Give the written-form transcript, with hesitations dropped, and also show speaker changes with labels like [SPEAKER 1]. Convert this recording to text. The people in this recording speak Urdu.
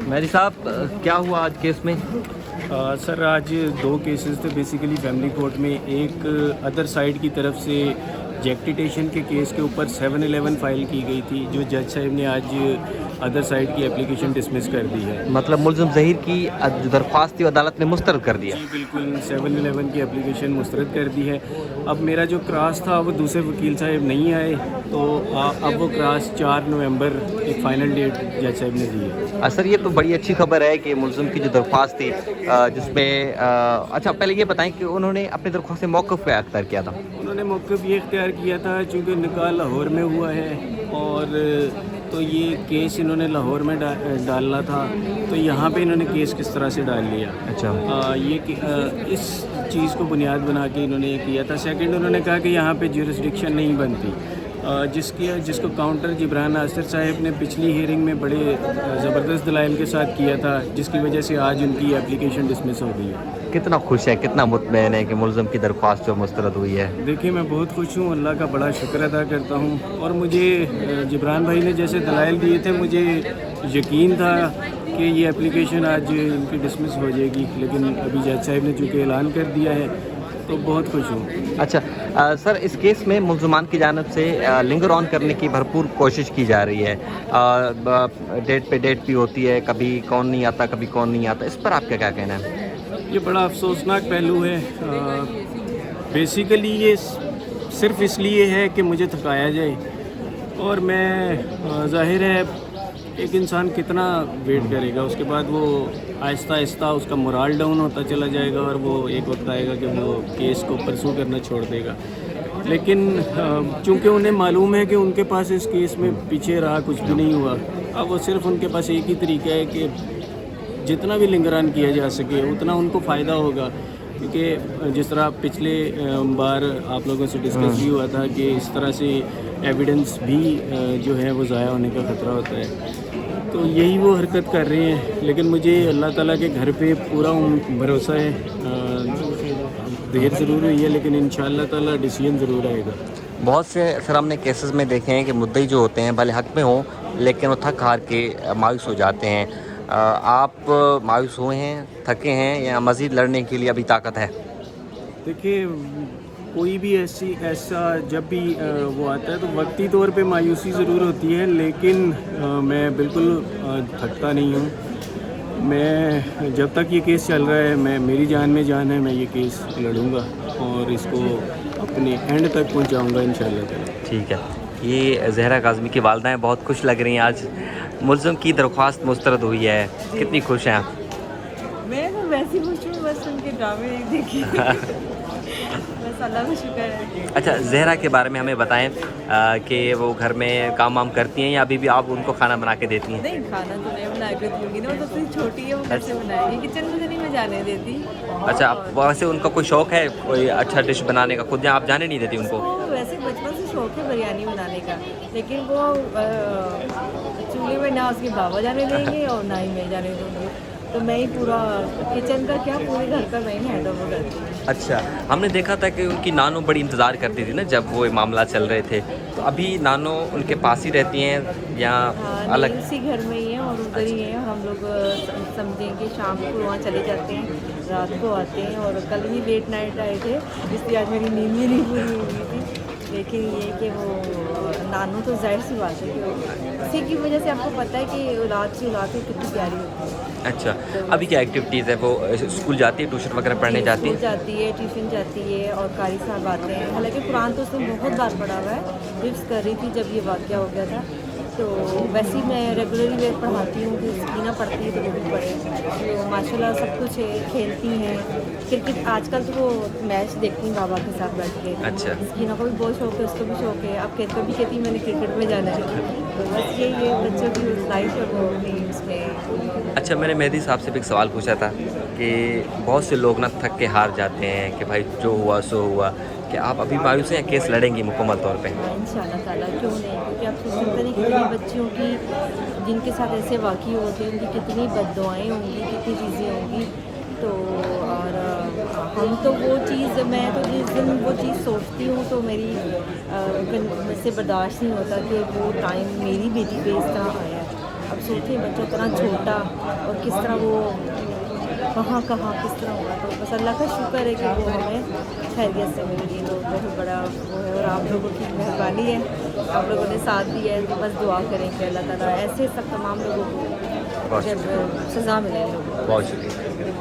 [SPEAKER 1] مہدی صاحب کیا ہوا آج کیس میں؟
[SPEAKER 2] سر آج 2 کیسز تھے بیسیکلی فیملی کورٹ میں. ایک ادر سائڈ کی طرف سے جیکٹیٹیشن کے کیس کے اوپر 711 فائل کی گئی تھی, جو جج صاحب نے آج ادر سائڈ کی اپلیکیشن ڈسمس کر دی ہے.
[SPEAKER 1] مطلب ملزم ظہیر کی جو درخواست تھی عدالت نے مسترد کر دیا؟
[SPEAKER 2] جی بالکل, 711 کی اپلیکیشن مسترد کر دی ہے. اب میرا جو کراس تھا وہ دوسرے وکیل صاحب نہیں آئے, تو اب وہ کراس 4 نومبر ایک فائنل ڈیٹ جج صاحب نے دی ہے.
[SPEAKER 1] سر یہ تو بڑی اچھی خبر ہے کہ ملزم کی جو درخواست تھی جس میں اچھا پہلے یہ بتائیں کہ انہوں نے اپنی درخواست سے موقف پہ اختیار کیا تھا؟
[SPEAKER 2] انہوں نے موقف یہ اختیار کیا تھا چونکہ نکاح لاہور میں ہوا ہے, اور تو یہ کیس انہوں نے لاہور میں ڈالنا تھا, تو یہاں پہ انہوں نے کیس کس طرح سے ڈال لیا.
[SPEAKER 1] اچھا
[SPEAKER 2] یہ اس چیز کو بنیاد بنا کے انہوں نے یہ کیا تھا. سیکنڈ انہوں نے کہا کہ یہاں پہ جورسڈکشن نہیں بنتی, جس کو کاؤنٹر جبران ناصر صاحب نے پچھلی ہیئرنگ میں بڑے زبردست دلائل کے ساتھ کیا تھا, جس کی وجہ سے آج ان کی اپلیکیشن ڈسمس ہو گئی ہے.
[SPEAKER 1] کتنا خوش ہے, کتنا مطمئن ہے کہ ملزم کی درخواست جو مسترد ہوئی ہے؟
[SPEAKER 2] دیکھیے میں بہت خوش ہوں, اللہ کا بڑا شکر ادا کرتا ہوں, اور مجھے جبران بھائی نے جیسے دلائل دیے تھے مجھے یقین تھا کہ یہ اپلیکیشن آج ان کی ڈسمس ہو جائے گی, لیکن ابھی جج صاحب نے چونکہ اعلان کر دیا ہے تو بہت خوش ہوں.
[SPEAKER 1] اچھا سر, اس کیس میں ملزمان کی جانب سے لنگر آن کرنے کی بھرپور کوشش کی جا رہی ہے, ڈیٹ پہ ڈیٹ بھی ہوتی ہے, کبھی کون نہیں آتا کبھی کون نہیں آتا, اس پر آپ کا کیا کہنا ہے؟
[SPEAKER 2] یہ بڑا افسوسناک پہلو ہے. بیسیکلی یہ صرف اس لیے ہے کہ مجھے تھکایا جائے, اور میں ظاہر ہے ایک انسان کتنا ویٹ کرے گا, اس کے بعد وہ آہستہ آہستہ اس کا مورال ڈاؤن ہوتا چلا جائے گا, اور وہ ایک وقت آئے گا کہ وہ کیس کو پرسو کرنا چھوڑ دے گا. لیکن چونکہ انہیں معلوم ہے کہ ان کے پاس اس کیس میں پیچھے رہا کچھ بھی نہیں ہوا, اب وہ صرف ان کے پاس ایک ہی طریقہ ہے کہ جتنا بھی لنگران کیا جا سکے اتنا ان کو فائدہ ہوگا. کیونکہ جس طرح پچھلے بار آپ لوگوں سے ڈسکس بھی ہوا تھا کہ اس طرح سے ایویڈنس بھی جو ہے وہ ضائع ہونے کا خطرہ ہوتا ہے, تو یہی وہ حرکت کر رہے ہیں. لیکن مجھے اللہ تعالیٰ کے گھر پہ پورا بھروسہ ہے, دیر ضرور ہوئی ہے لیکن انشاءاللہ تعالیٰ ڈیسیژن ضرور آئے گا.
[SPEAKER 1] بہت سے سر ہم نے کیسز میں دیکھے ہیں کہ مدعی جو ہوتے ہیں بھلے حق میں ہوں لیکن وہ تھک ہار کے مایوس ہو جاتے ہیں. آپ مایوس ہوئے ہیں, تھکے ہیں, یا مزید لڑنے کے لیے ابھی طاقت ہے؟
[SPEAKER 2] دیکھیے کوئی بھی ایسا جب بھی وہ آتا ہے تو وقتی طور پہ مایوسی ضرور ہوتی ہے, لیکن میں بالکل تھکتا نہیں ہوں. میں جب تک یہ کیس چل رہا ہے, میری جان میں جان ہے, میں یہ کیس لڑوں گا اور اس کو اپنے اینڈ تک پہنچاؤں گا انشاءاللہ تعالی.
[SPEAKER 1] ٹھیک ہے. یہ زہرا کاظمی کی والدہ ہیں, بہت خوش لگ رہی ہیں, آج ملزم کی درخواست مسترد ہوئی ہے, کتنی خوش ہیں آپ؟
[SPEAKER 3] میں تو ویسے خوش ہوں, بس ان کے ڈرامے دیکھی بس اللہ کا شکر ہے.
[SPEAKER 1] اچھا زہرا کے بارے میں ہمیں بتائیں کہ وہ گھر میں کام وام کرتی ہیں یا ابھی بھی آپ ان کو کھانا بنا کے دیتی ہیں؟
[SPEAKER 3] نہیں, کھانا تو نہیں بنا کے دوں گی نا, وہ تو اتنی چھوٹی ہے, وہ گھر سے بنائے گی, کچن میں نہیں میں جانے دیتی.
[SPEAKER 1] اچھا ویسے ان کا کوئی شوق ہے کوئی اچھا ڈش بنانے کا, خود آپ جانے نہیں دیتی ان کو؟
[SPEAKER 3] ویسے بچپن سے شوق ہے بریانی بنانے کا, لیکن وہ چولہے میں نہ اس کے بابا جانے دیں گے اور نہ ہی میں جانے دوں گی, تو میں ہی پورا کچن کا کیا پورے گھر کا میں ہی ہینڈ اوور کرتی ہوں.
[SPEAKER 1] اچھا, ہم نے دیکھا تھا کہ ان کی نانو بڑی انتظار کرتی تھی نا جب وہ معاملات چل رہے تھے, تو ابھی نانو ان کے پاس ہی رہتی ہیں یا الگ؟
[SPEAKER 3] اسی گھر میں ہی ہیں اور ادھر ہی ہیں. ہم لوگ سمجھیں کہ شام کو وہاں چلے جاتے ہیں, رات کو آتے ہیں, اور کل ہی لیٹ نائٹ آئے تھے, اس لیے آج میری نیند بھی نہیں پوری ہوئی تھی. لیکن یہ کہ وہ نانو تو ظاہر سی بات ہے کہ اسی کی وجہ سے آپ کو پتہ ہے کہ اولاد سے اولاد کتنی پیاری ہوتی ہے.
[SPEAKER 1] اچھا, ابھی کیا ایکٹیویٹیز ہے؟ وہ اسکول جاتی ہے, ٹیوشن وغیرہ پڑھنے جاتی ہے؟
[SPEAKER 3] جاتی ہے, ٹیوشن جاتی ہے, اور قاری صاحب آتے ہیں. حالانکہ قرآن تو اس نے بہت بار پڑھا ہوا ہے, حفظ کر رہی تھی جب یہ واقعہ ہو گیا تھا. تو ویسے ہی میں ریگولرلی ویئر پڑھاتی ہوں کہ سکینہ پڑھتی ہے تو وہ بھی پڑھے. تو ماشاء اللہ سب کچھ ہے, کھیلتی ہیں کرکٹ. آج کل تو وہ میچ دیکھتی ہیں بابا کے ساتھ بیٹھ کے.
[SPEAKER 1] اچھا,
[SPEAKER 3] سکینہ کو بھی بہت شوق ہے, اس کو بھی شوق ہے. اب کھیل بھی کہتی میں نے کرکٹ میں جانا ہے, تو بس یہی ہے بچوں کی لائف ہے وہ اپنی اس میں.
[SPEAKER 1] اچھا, میں نے مہدی صاحب سے بھی ایک سوال پوچھا تھا کہ بہت سے لوگ نا تھک کے ہار جاتے ہیں کہ بھائی جو ہوا سو ہوا, کہ آپ ابھی مایوس ہیں یا کیس لڑیں گی مکمل طور پہ؟
[SPEAKER 3] ان شاء اللہ تعالیٰ کیوں نہیں, کیونکہ آپ سوچ سکتے ہیں کتنی بچیوں کی جن کے ساتھ ایسے واقع ہوتے ہیں, ان کی کتنی بد دعائیں ہوں گی, کتنی چیزیں ہوں گی. تو اور ہم تو وہ چیز, میں تو جس دن وہ چیز سوچتی ہوں تو میری مجھ سے برداشت نہیں ہوتا کہ وہ ٹائم میری بیٹی پہ اس طرح آیا ہے. اب سوچیں بچہ اتنا چھوٹا اور کس طرح وہ کہاں کس طرح ہوگا. تو بس اللہ کا شکر ہے کہ وہ ہمیں خیریت سے مل گئی. تو بہت بڑا وہ ہے اور آپ لوگوں کی مہربانی ہے, آپ لوگوں نے ساتھ دیا ہے. تو بس دعا کریں کہ اللہ تعالیٰ ایسے سب تمام لوگوں کو جب سزا ملے.
[SPEAKER 1] بہت شکریہ.